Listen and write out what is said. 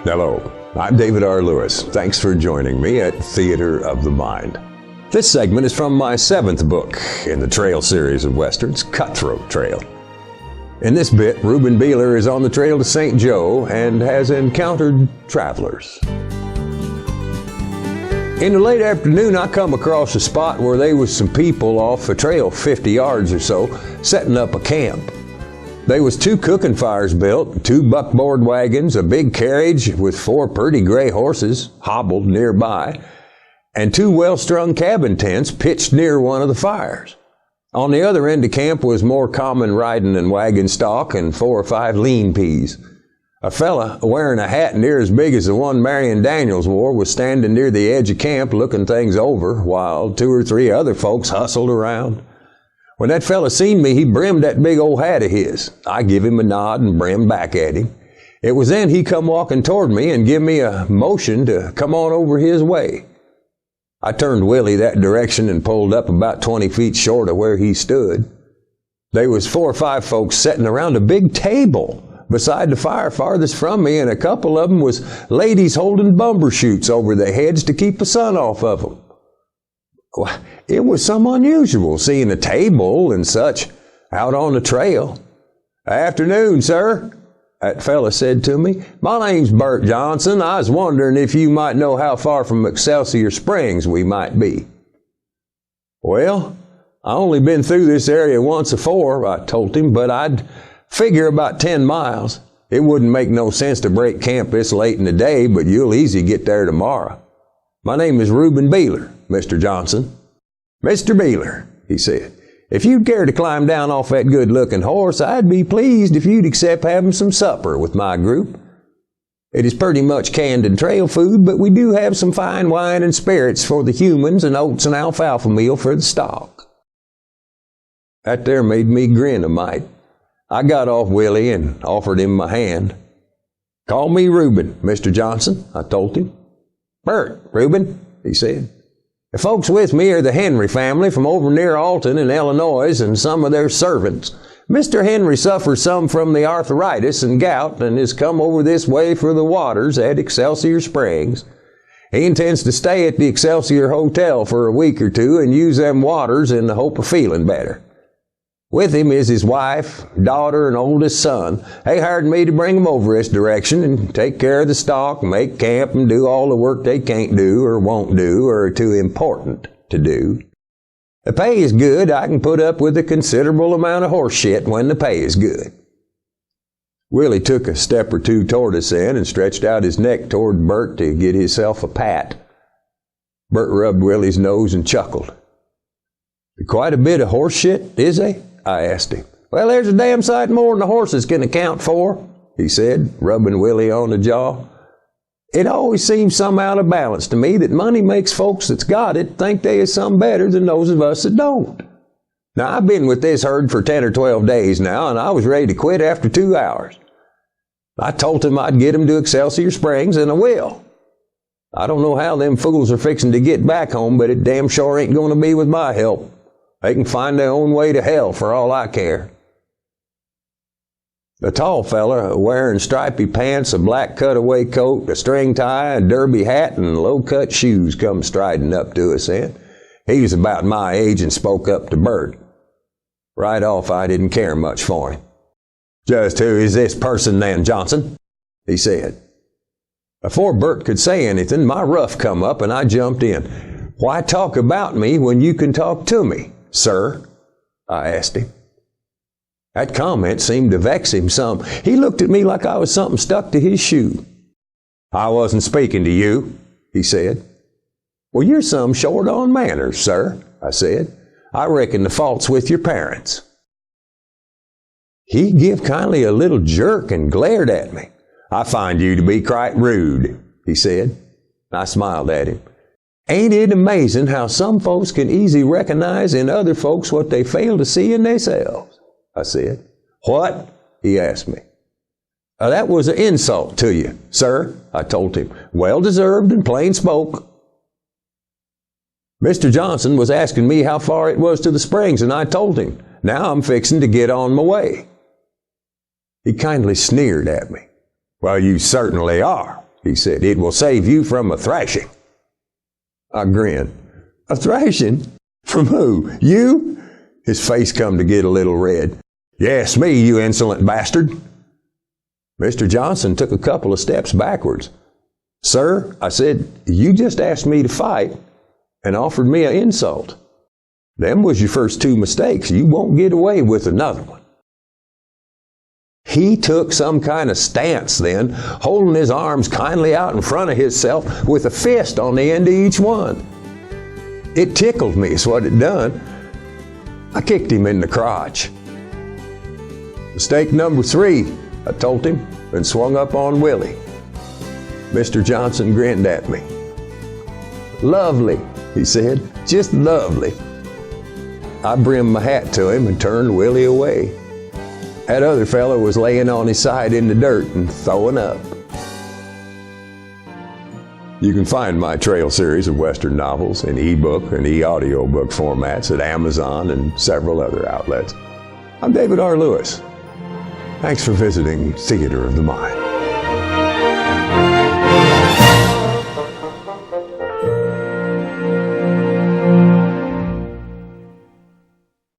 Hello, I'm David R. Lewis. Thanks for joining me at Theater of the Mind. This segment is from my 7th book in the trail series of westerns, Cutthroat Trail. In this bit, Ruben is on the trail to St. Joe and has encountered travelers. In the late afternoon, I come across a spot where there was some people off a trail 50 yards or so, setting up a camp. There was 2 cooking fires built, 2 buckboard wagons, a big carriage with 4 pretty gray horses hobbled nearby, and 2 well-strung cabin tents pitched near one of the fires. On the other end of camp was more common riding and wagon stock and 4 or 5 lean peas. A fella wearing a hat near as big as the one Marion Daniels wore was standing near the edge of camp looking things over while 2 or 3 other folks hustled around. When that fella seen me, he brimmed that big old hat of his. I give him a nod and brimmed back at him. It was then he come walking toward me and give me a motion to come on over his way. I turned Willie that direction and pulled up about 20 feet short of where he stood. There was 4 or 5 folks sitting around a big table beside the fire farthest from me, and a couple of them was ladies holding bumbershoot over their heads to keep the sun off of them. Well, it was some unusual seeing a table and such out on the trail. "Afternoon, sir," that fella said to me. "My name's Bert Johnson. I was wondering if you might know how far from Excelsior Springs we might be." "Well, I only been through this area once afore," I told him, "but I'd figure about 10 miles. It wouldn't make no sense to break camp this late in the day, but you'll easy get there tomorrow. My name is Ruben, Mr. Johnson." "Mr. Beeler," he said, "if you'd care to climb down off that good-looking horse, I'd be pleased if you'd accept having some supper with my group. It is pretty much canned and trail food, but we do have some fine wine and spirits for the humans and oats and alfalfa meal for the stock." That there made me grin a mite. I got off Willie and offered him my hand. "Call me Ruben, Mr. Johnson," I told him. "Bert, Ruben," he said. "The folks with me are the Henry family from over near Alton in Illinois and some of their servants. Mr. Henry suffers some from the arthritis and gout and has come over this way for the waters at Excelsior Springs. He intends to stay at the Excelsior Hotel for a week or 2 and use them waters in the hope of feeling better. With him is his wife, daughter, and oldest son. They hired me to bring them over this direction and take care of the stock, make camp, and do all the work they can't do or won't do or are too important to do. The pay is good. I can put up with a considerable amount of horse shit when the pay is good." Willie took a step or 2 toward us then and stretched out his neck toward Bert to get himself a pat. Bert rubbed Willie's nose and chuckled. "Quite a bit of horse shit, is they?" I asked him. "Well, there's a damn sight more than the horses can account for," he said, rubbing Willie on the jaw. "It always seems some out of balance to me that money makes folks that's got it think they is some better than those of us that don't. Now, I've been with this herd for 10 or 12 days now, and I was ready to quit after 2 hours. I told him I'd get him to Excelsior Springs, and I will. I don't know how them fools are fixing to get back home, but it damn sure ain't going to be with my help. They can find their own way to hell for all I care." A tall fella wearing stripy pants, a black cutaway coat, a string tie, a derby hat, and low-cut shoes come striding up to us then. He was about my age and spoke up to Bert. Right off, I didn't care much for him. "Just who is this person then, Johnson?" he said. Before Bert could say anything, my ruff come up and I jumped in. "Why talk about me when you can talk to me, sir?" I asked him. That comment seemed to vex him some. He looked at me like I was something stuck to his shoe. "I wasn't speaking to you," he said. "Well, you're some short on manners, sir," I said. "I reckon the fault's with your parents." He give kindly a little jerk and glared at me. "I find you to be quite rude," he said. I smiled at him. "Ain't it amazing how some folks can easy recognize in other folks what they fail to see in themselves?" I said. "What?" he asked me. That was an insult to you, sir," I told him. "Well deserved and plain spoke." Mr. Johnson was asking me how far it was to the springs, and I told him. Now I'm fixing to get on my way." He kindly sneered at me. "Well, you certainly are," he said. "It will save you from a thrashing." I grinned. "A thrashing? From who? You?" His face come to get a little red. "Yes, me, you insolent bastard." Mr. Johnson took a couple of steps backwards. "Sir," I said, "you just asked me to fight and offered me an insult. Them was your first two mistakes. You won't get away with another one." He took some kind of stance then, holding his arms kindly out in front of himself with a fist on the end of each one. It tickled me, is what it done. I kicked him in the crotch. "Mistake number 3, I told him, and swung up on Willie. Mr. Johnson grinned at me. "Lovely," he said, "just lovely." I brimmed my hat to him and turned Willie away. That other fellow was laying on his side in the dirt and throwing up. You can find my trail series of Western novels in ebook and e-audiobook formats at Amazon and several other outlets. I'm David R. Lewis. Thanks for visiting Theater of the Mind.